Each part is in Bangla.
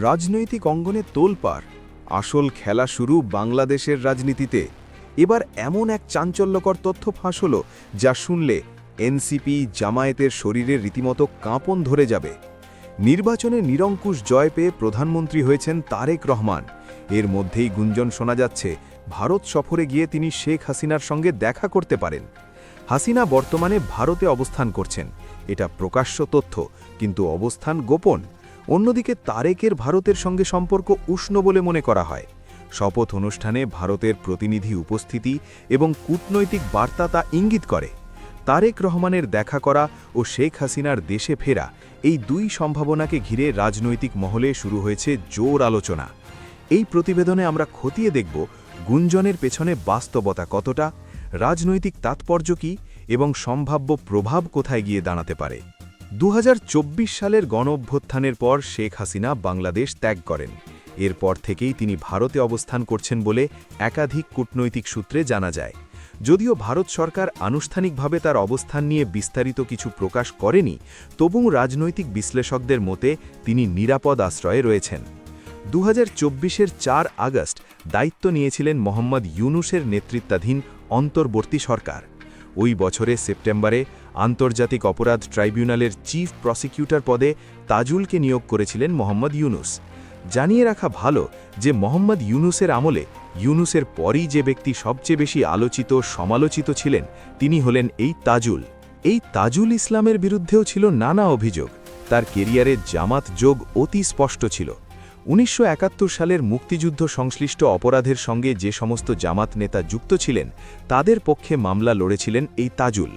রাজনৈতিক অঙ্গনে তোলপাড়, আসল খেলা শুরু বাংলাদেশের রাজনীতিতে। এবার এমন এক চাঞ্চল্যকর তথ্য ফাঁস হল, যা শুনলে এনসিপি জামায়াতের শরীরে রীতিমতো কাঁপন ধরে যাবে। নির্বাচনে নিরঙ্কুশ জয় পেয়ে প্রধানমন্ত্রী হয়েছেন তারেক রহমান। এর মধ্যেই গুঞ্জন শোনা যাচ্ছে ভারত সফরে গিয়ে তিনি শেখ হাসিনার সঙ্গে দেখা করতে পারেন। হাসিনা বর্তমানে ভারতে অবস্থান করছেন, এটা প্রকাশ্য তথ্য, কিন্তু অবস্থান গোপন। অন্যদিকে তারেকের ভারতের সঙ্গে সম্পর্ক উষ্ণ বলে মনে করা হয়। শপথ অনুষ্ঠানে ভারতের প্রতিনিধি উপস্থিতি এবং কূটনৈতিক বার্তা তা ইঙ্গিত করে। তারেক রহমানের দেখা করা ও শেখ হাসিনার দেশে ফেরা, এই দুই সম্ভাবনাকে ঘিরে রাজনৈতিক মহলে শুরু হয়েছে জোর আলোচনা। এই প্রতিবেদনে আমরা খতিয়ে দেখব গুঞ্জনের পেছনে বাস্তবতা কতটা, রাজনৈতিক তাৎপর্য কী এবং সম্ভাব্য প্রভাব কোথায় গিয়ে দাঁড়াতে পারে। 2024 সালের গণঅভ্যুত্থানের পর শেখ হাসিনা বাংলাদেশ ত্যাগ করেন। এরপর থেকেই তিনি ভারতে অবস্থান করছেন বলে একাধিক কূটনৈতিক সূত্রে জানা যায়। যদিও ভারত সরকার আনুষ্ঠানিকভাবে তার অবস্থান নিয়ে বিস্তারিত কিছু প্রকাশ করেনি, তবুও রাজনৈতিক বিশ্লেষকদের মতে তিনি নিরাপদ আশ্রয়ে রয়েছেন। 2024-এর 4 আগস্ট দায়িত্ব নিয়েছিলেন মোহাম্মদ ইউনূসের নেতৃত্বাধীন অন্তর্বর্তী সরকার। ওই বছরে সেপ্টেম্বরে আন্তর্জাতিক অপরাধ ট্রাইব্যুনালের চিফ প্রসিকিউটর পদে তাজুলকে নিয়োগ করেছিলেন মোহাম্মদ ইউনূস। জানিয়ে রাখা ভালো যে মোহাম্মদ ইউনূসের আমলে ইউনূসের পরই যে ব্যক্তি সবচেয়ে বেশি আলোচিত সমালোচিত ছিলেন, তিনি হলেন এই তাজুল। এই তাজুল ইসলামের বিরুদ্ধেও ছিল নানা অভিযোগ। তার কেরিয়ারে জামাত যোগ অতি স্পষ্ট ছিল। 1971 সালের মুক্তিযুদ্ধ সংশ্লিষ্ট অপরাধের সঙ্গে যে সমস্ত জামাত নেতা যুক্ত ছিলেন, তাদের পক্ষে মামলা লড়েছিলেন এই তাজুল।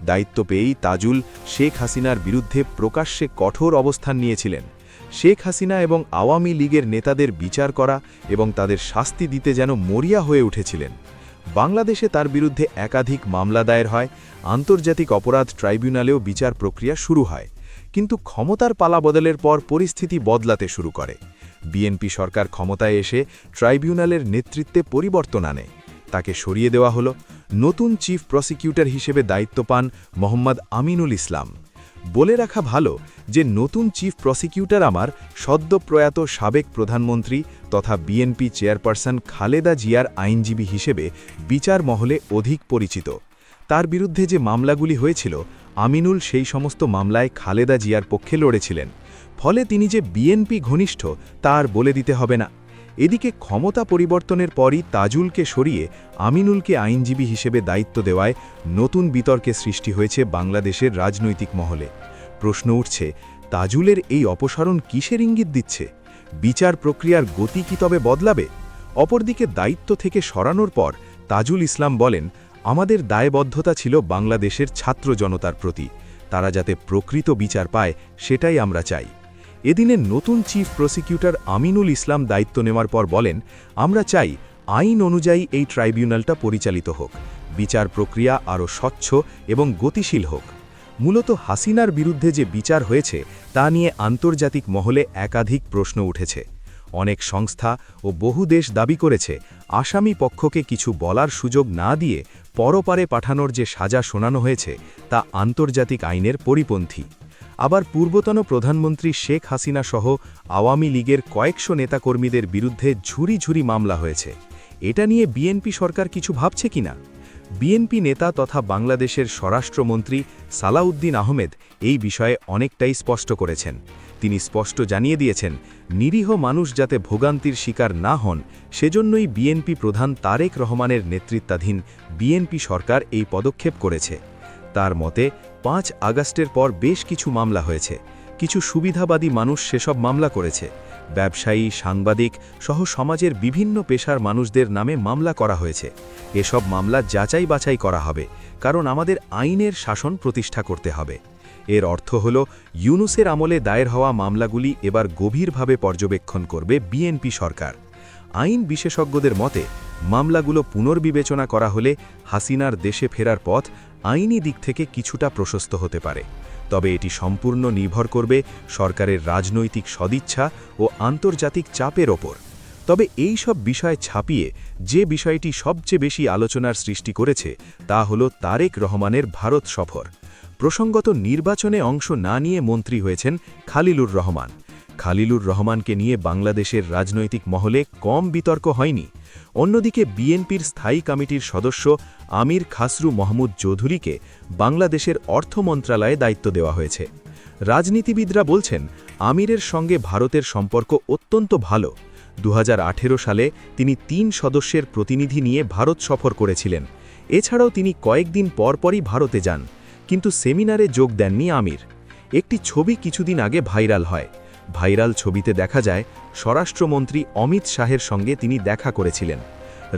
দায়িত্ব পেয়েই তাজুল শেখ হাসিনার বিরুদ্ধে প্রকাশ্যে কঠোর অবস্থান নিয়েছিলেন। শেখ হাসিনা এবং আওয়ামী লীগের নেতাদের বিচার করা এবং তাদের শাস্তি দিতে যেন মরিয়া হয়ে উঠেছিলেন। বাংলাদেশে তার বিরুদ্ধে একাধিক মামলা দায়ের হয়, আন্তর্জাতিক অপরাধ ট্রাইব্যুনালেও বিচার প্রক্রিয়া শুরু হয়। কিন্তু ক্ষমতার পালাবদলের পর পরিস্থিতি বদলাতে শুরু করে। বিএনপি সরকার ক্ষমতায় এসে ট্রাইব্যুনালের নেতৃত্বে পরিবর্তন আনে। তাকে সরিয়ে দেওয়া হলো। নতুন চিফ প্রসিকিউটর হিসেবে দায়িত্ব পান মোহাম্মদ আমিনুল ইসলাম। বলে রাখা ভালো যে নতুন চিফ প্রসিকিউটর আমার সদ্য প্রয়াত সাবেক প্রধানমন্ত্রী তথা বিএনপি চেয়ারপারসন খালেদা জিয়ার আইনজীবী হিসেবে বিচার মহলে অধিক পরিচিত। তার বিরুদ্ধে যে মামলাগুলি হয়েছিল, আমিনুল সেই সমস্ত মামলায় খালেদা জিয়ার পক্ষে লড়েছিলেন। ফলে তিনি যে বিএনপি ঘনিষ্ঠ তা আর বলে দিতে হবে না। এদিকে ক্ষমতা পরিবর্তনের পরই তাজুলকে সরিয়ে আমিনুলকে আইনজীবী হিসেবে দায়িত্ব দেওয়ায় নতুন বিতর্কে সৃষ্টি হয়েছে বাংলাদেশের রাজনৈতিক মহলে। প্রশ্ন উঠছে, তাজুলের এই অপসারণ কিসের ইঙ্গিত দিচ্ছে? বিচার প্রক্রিয়ার গতি কি তবে বদলাবে? অপরদিকে দায়িত্ব থেকে সরানোর পর তাজুল ইসলাম বলেন, আমাদের দায়বদ্ধতা ছিল বাংলাদেশের ছাত্র জনতার প্রতি। তারা যাতে প্রকৃত বিচার পায়, সেটাই আমরা চাই। এদিনের নতুন চিফ প্রসিকিউটর আমিনুল ইসলাম দায়িত্ব নেওয়ার পর বলেন, আমরা চাই আইন অনুযায়ী এই ট্রাইব্যুনালটা পরিচালিত হোক, বিচার প্রক্রিয়া আরও স্বচ্ছ এবং গতিশীল হোক। মূলত হাসিনার বিরুদ্ধে যে বিচার হয়েছে তা নিয়ে আন্তর্জাতিক মহলে একাধিক প্রশ্ন উঠেছে। অনেক সংস্থা ও বহু দেশ দাবি করেছে, আসামি পক্ষকে কিছু বলার সুযোগ না দিয়ে পরপারে পাঠানোর যে সাজা শোনানো হয়েছে তা আন্তর্জাতিক আইনের পরিপন্থী। আবার পূর্বতন প্রধানমন্ত্রী শেখ হাসিনা সহ আওয়ামী লীগের কয়েকশো নেতাকর্মীদের বিরুদ্ধে ঝুরি ঝুরি মামলা হয়েছে। এটা নিয়ে বিএনপি সরকার কিছু ভাবছে কিনা? বিএনপি নেতা তথা বাংলাদেশের স্বরাষ্ট্রমন্ত্রী সালাউদ্দিন আহমেদ এই বিষয়ে অনেকটাই স্পষ্ট করেছেন। তিনি স্পষ্ট জানিয়ে দিয়েছেন, নিরীহ মানুষ যাতে ভোগান্তির শিকার না হন, সেজন্যই বিএনপি প্রধান তারেক রহমানের নেতৃত্বাধীন বিএনপি সরকার এই পদক্ষেপ করেছে। তার মতে 5 আগস্টের পর বেশ কিছু মামলা হয়েছে। কিছু সুবিধাবাদী মানুষ সেসব মামলা করেছে। ব্যবসায়ী, সাংবাদিক সহ সমাজের বিভিন্ন পেশার মানুষদের নামে মামলা করা হয়েছে। এসব মামলা যাচাই বাছাই করা হবে, কারণ আমাদের আইনের শাসন প্রতিষ্ঠা করতে হবে। এর অর্থ হল, ইউনূসের আমলে দায়ের হওয়া মামলাগুলি এবার গভীরভাবে পর্যবেক্ষণ করবে বিএনপি সরকার। আইন বিশেষজ্ঞদের মতে মামলাগুলো পুনর্বিবেচনা করা হলে হাসিনার দেশে ফেরার পথ আইনি দিক থেকে কিছুটা প্রশস্ত হতে পারে। তবে এটি সম্পূর্ণ নির্ভর করবে সরকারের রাজনৈতিক সদিচ্ছা ও আন্তর্জাতিক চাপের ওপর। তবে এই সব বিষয় ছাপিয়ে যে বিষয়টি সবচেয়ে বেশি আলোচনার সৃষ্টি করেছে তা হল তারেক রহমানের ভারত সফর। প্রসঙ্গত নির্বাচনে অংশ না নিয়ে মন্ত্রী হয়েছেন খালিলুর রহমান। খালিলুর রহমানকে নিয়ে বাংলাদেশের রাজনৈতিক মহলে কম বিতর্ক হয়নি। অন্যদিকে বিএনপির স্থায়ী কমিটির সদস্য আমির খাসরু মাহমুদ চৌধুরীকে বাংলাদেশের অর্থ মন্ত্রণালয়ে দায়িত্ব দেওয়া হয়েছে। রাজনীতিবিদরা বলছেন, আমিরের সঙ্গে ভারতের সম্পর্ক অত্যন্ত ভালো। 2018 সালে তিনি 3 সদস্যের প্রতিনিধি নিয়ে ভারত সফর করেছিলেন। এছাড়াও তিনি কয়েকদিন পরপরই ভারতে যান, কিন্তু সেমিনারে যোগ দেননি আমির। একটি ছবি কিছুদিন আগে ভাইরাল হয়। ভাইরাল ছবিতে দেখা যায় স্বরাষ্ট্রমন্ত্রী অমিত শাহের সঙ্গে তিনি দেখা করেছিলেন।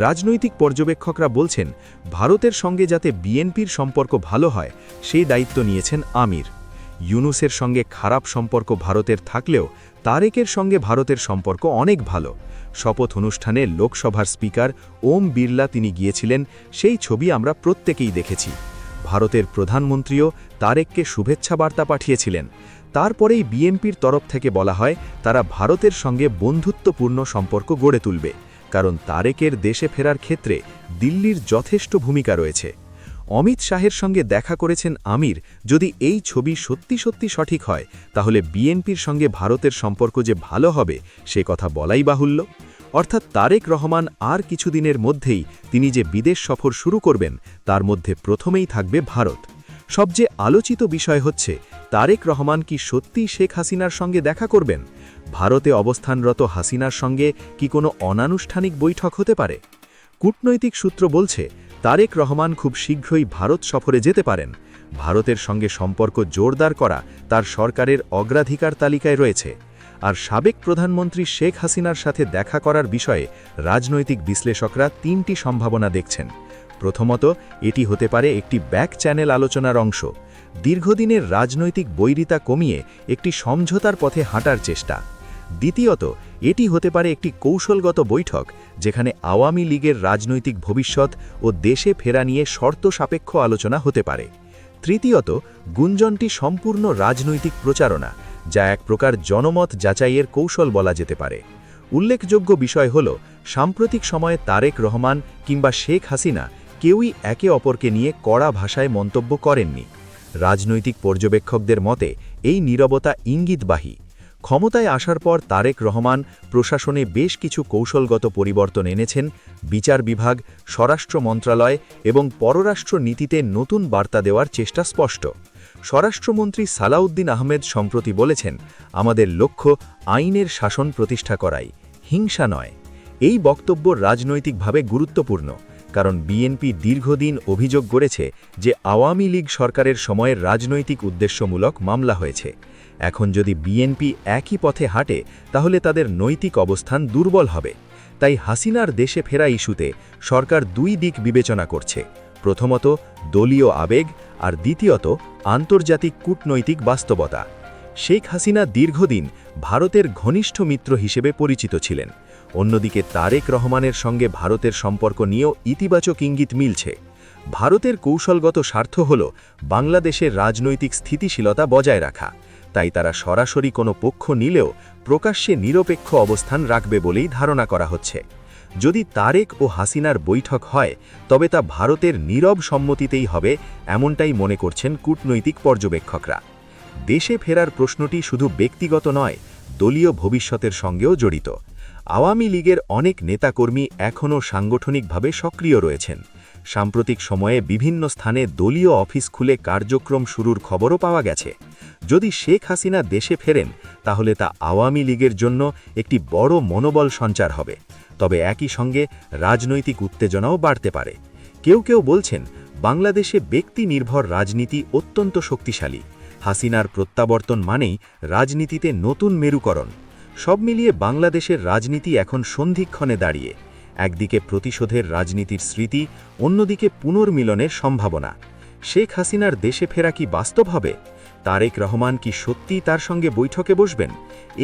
রাজনৈতিক পর্যবেক্ষকরা বলছেন, ভারতের সঙ্গে যাতে বিএনপির সম্পর্ক ভালো হয় সেই দায়িত্ব নিয়েছেন আমির। ইউনূসের সঙ্গে খারাপ সম্পর্ক ভারতের থাকলেও তারেকের সঙ্গে ভারতের সম্পর্ক অনেক ভালো। শপথ অনুষ্ঠানে লোকসভার স্পিকার ওম বিড়লা তিনি গিয়েছিলেন, সেই ছবি আমরা প্রত্যেকেই দেখেছি। ভারতের প্রধানমন্ত্রীও তারেককে শুভেচ্ছা বার্তা পাঠিয়েছিলেন। তারপরেই বিএনপির তরফ থেকে বলা হয় তারা ভারতের সঙ্গে বন্ধুত্বপূর্ণ সম্পর্ক গড়ে তুলবে, কারণ তারেকের দেশে ফেরার ক্ষেত্রে দিল্লির যথেষ্ট ভূমিকা রয়েছে। অমিত শাহের সঙ্গে দেখা করেছেন আমির। যদি এই ছবি সত্যি সত্যি সঠিক হয়, তাহলে বিএনপির সঙ্গে ভারতের সম্পর্ক যে ভালো হবে সে কথা বলাই বাহুল্য। অর্থাৎ তারেক রহমান আর কিছুদিনের মধ্যেই তিনি যে বিদেশ সফর শুরু করবেন, তার মধ্যে প্রথমেই থাকবে ভারত। সবচেয়ে আলোচিত বিষয় হচ্ছে, তারেক রহমান কি সত্যি শেখ হাসিনার সঙ্গে দেখা করবেন? ভারতে অবস্থানরত হাসিনার সঙ্গে কি কোনো অনানুষ্ঠানিক বৈঠক হতে পারে? কূটনৈতিক সূত্র বলছে, তারেক রহমান খুব শীঘ্রই ভারত সফরে যেতে পারেন। ভারতের সঙ্গে সম্পর্ক জোরদার করা তার সরকারের অগ্রাধিকার তালিকায় রয়েছে। আর সাবেক প্রধানমন্ত্রী শেখ হাসিনার সাথে দেখা করার বিষয়ে রাজনৈতিক বিশ্লেষকরা 3টি সম্ভাবনা দেখছেন। প্রথমত, এটি হতে পারে একটি ব্যাক চ্যানেল আলোচনার অংশ। দীর্ঘদিনের রাজনৈতিক বৈরিতা কমিয়ে একটি সমঝোতার পথে হাঁটার চেষ্টা। দ্বিতীয়ত, এটি হতে পারে একটি কৌশলগত বৈঠক, যেখানে আওয়ামী লীগের রাজনৈতিক ভবিষ্যৎ ও দেশে ফেরা নিয়ে শর্ত সাপেক্ষ আলোচনা হতে পারে। তৃতীয়ত, গুঞ্জনটি সম্পূর্ণ রাজনৈতিক প্রচারণা, যা এক প্রকার জনমত যাচাইয়ের কৌশল বলা যেতে পারে। উল্লেখযোগ্য বিষয় হল, সাম্প্রতিক সময়ে তারেক রহমান কিংবা শেখ হাসিনা কেউই একে অপরকে নিয়ে কড়া ভাষায় মন্তব্য করেননি। রাজনৈতিক পর্যবেক্ষকদের মতে এই নীরবতা ইঙ্গিতবাহী। ক্ষমতায় আসার পর তারেক রহমান প্রশাসনে বেশ কিছু কৌশলগত পরিবর্তন এনেছেন। বিচার বিভাগ, স্বরাষ্ট্র মন্ত্রণালয় এবং পররাষ্ট্র নীতিতে নতুন বার্তা দেওয়ার চেষ্টা স্পষ্ট। স্বরাষ্ট্রমন্ত্রী সালাউদ্দিন আহমেদ সম্প্রতি বলেছেন, আমাদের লক্ষ্য আইনের শাসন প্রতিষ্ঠা করাই, হিংসা নয়। এই বক্তব্য রাজনৈতিকভাবে গুরুত্বপূর্ণ, কারণ বিএনপি দীর্ঘদিন অভিযোগ করেছে যে আওয়ামী লীগ সরকারের সময়ের রাজনৈতিক উদ্দেশ্যমূলক মামলা হয়েছে। এখন যদি বিএনপি একই পথে হাঁটে, তাহলে তাদের নৈতিক অবস্থান দুর্বল হবে। তাই হাসিনার দেশে ফেরা ইস্যুতে সরকার 2 দিক বিবেচনা করছে। প্রথমত, দলীয় আবেগ, আর দ্বিতীয়ত, আন্তর্জাতিক কূটনৈতিক বাস্তবতা। শেখ হাসিনা দীর্ঘদিন ভারতের ঘনিষ্ঠ মিত্র হিসেবে পরিচিত ছিলেন। অন্যদিকে তারেক রহমানের সঙ্গে ভারতের সম্পর্ক নিয়েও ইতিবাচক ইঙ্গিত মিলছে। ভারতের কৌশলগত স্বার্থ হল বাংলাদেশের রাজনৈতিক স্থিতিশীলতা বজায় রাখা। তাই তারা সরাসরি কোনো পক্ষ নিলেও প্রকাশ্যে নিরপেক্ষ অবস্থান রাখবে বলেই ধারণা করা হচ্ছে। যদি তারেক ও হাসিনার বৈঠক হয়, তবে তা ভারতের নীরব সম্মতিতেই হবে, এমনটাই মনে করছেন কূটনৈতিক পর্যবেক্ষকরা। দেশে ফেরার প্রশ্নটি শুধু ব্যক্তিগত নয়, দলীয় ভবিষ্যতের সঙ্গেও জড়িত। আওয়ামী লীগের অনেক নেতাকর্মী এখনও সাংগঠনিকভাবে সক্রিয় রয়েছেন। সাম্প্রতিক সময়ে বিভিন্ন স্থানে দলীয় অফিস খুলে কার্যক্রম শুরুর খবরও পাওয়া গেছে। যদি শেখ হাসিনা দেশে ফেরেন, তাহলে তা আওয়ামী লীগের জন্য একটি বড় মনোবল সঞ্চার হবে। তবে একই সঙ্গে রাজনৈতিক উত্তেজনাও বাড়তে পারে। কেউ কেউ বলছেন, বাংলাদেশে ব্যক্তি নির্ভর রাজনীতি অত্যন্ত শক্তিশালী। হাসিনার প্রত্যাবর্তন মানেই রাজনীতিতে নতুন মেরুকরণ। সব মিলিয়ে বাংলাদেশের রাজনীতি এখন সন্ধিক্ষণে দাঁড়িয়ে। একদিকে প্রতিশোধের রাজনীতির স্মৃতি, অন্যদিকে পুনর্মিলনের সম্ভাবনা। শেখ হাসিনার দেশে ফেরা কি বাস্তব হবে? তারেক রহমান কি সত্যিই তার সঙ্গে বৈঠকে বসবেন?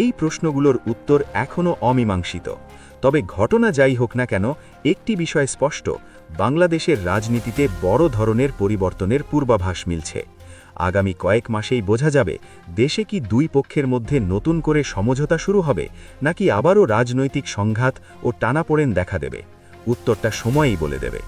এই প্রশ্নগুলোর উত্তর এখনও অমীমাংসিত। তবে ঘটনা যাই হোক না কেন, একটি বিষয় স্পষ্ট, বাংলাদেশের রাজনীতিতে বড় ধরনের পরিবর্তনের পূর্বাভাস মিলছে। আগামী কয়েক মাসেই বোঝা যাবে, দেশে কি 2 পক্ষের মধ্যে নতুন করে সমঝোতা শুরু হবে, নাকি আবারও রাজনৈতিক সংঘাত ও টানাপোড়েন দেখা দেবে। উত্তরটা সময়ই বলে দেবে।